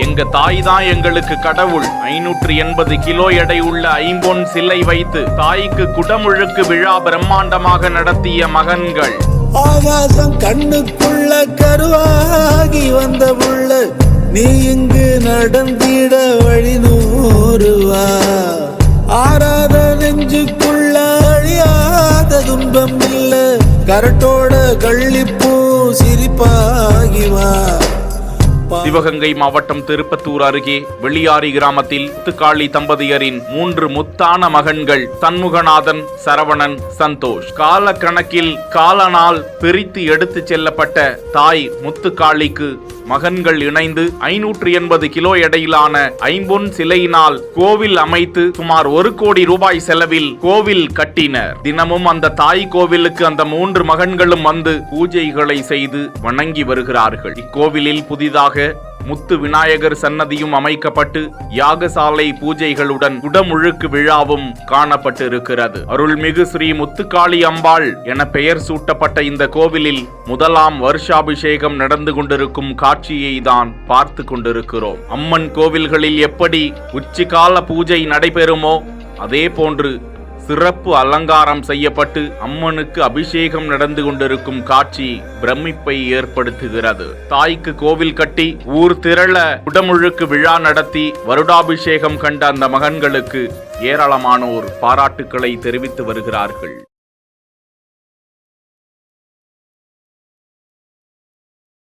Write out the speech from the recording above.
எங்க தாய் தான் எங்களுக்கு கடவுள். 580 கிலோ எடை உள்ள ஐம்பொன் சிலை வைத்து தாய்க்கு குடமுழுக்கு விழா பிரம்மாண்டமாக நடத்திய மகன்கள். ஆகாசம் கண்ணுக்குள்ள கருவாகி வந்த புள்ள, நீ இங்கு நடந்திட வழி நூறுவா. ஆறாத நெஞ்சுக்குள்ள அழியாத துன்பம் இல்ல, கரட்டோட கள்ளிப்பூ சிரிப்பாகிவா. சிவகங்கை மாவட்டம் திருப்பத்தூர் அருகே வெளியாரி கிராமத்தில் முத்துக்காளி தம்பதியரின் 3 முத்தான மகன்கள் சண்முகநாதன், சரவணன், சந்தோஷ். கால கணக்கில் காலனால் பிரித்து எடுத்துச் செல்லப்பட்ட தாய் முத்துக்காளிக்கு மகன்கள் இணைந்து 580 கிலோ எடையிலான ஐம்பொன் சிலையினால் கோவில் அமைத்து சுமார் 1 கோடி ரூபாய் செலவில் கோவில் கட்டினர். தினமும் அந்த தாய் கோவிலுக்கு அந்த 3 மகன்களும் வந்து பூஜைகளை செய்து வணங்கி வருகிறார்கள். இக்கோவிலில் புதிதாக முத்து விநாயகர் சன்னதியும் அமைக்கப்பட்டு யாகசாலை பூஜைகளுடன் குடமுழுக்கு விழாவும் காணப்பட்டிருக்கிறது. அருள்மிகு ஸ்ரீ முத்துக்காளி அம்பாள் என பெயர் சூட்டப்பட்ட இந்த கோவிலில் முதலாம் வருஷாபிஷேகம் நடந்து கொண்டிருக்கும் காட்சியை தான் பார்த்து கொண்டிருக்கிறோம். அம்மன் கோவில்களில் எப்படி உச்சிகால பூஜை நடைபெறுமோ அதே போன்று சிறப்பு அலங்காரம் செய்யப்பட்டு அம்மனுக்கு அபிஷேகம் நடந்து கொண்டிருக்கும் காட்சி பிரமிப்பை ஏற்படுத்துகிறது. தாய்க்கு கோவில் கட்டி ஊர் திரள குடமுழுக்கு விழா நடத்தி வருடாபிஷேகம் கண்ட அந்த மகன்களுக்கு ஏராளமானோர் பாராட்டுக்களை தெரிவித்து வருகிறார்கள்.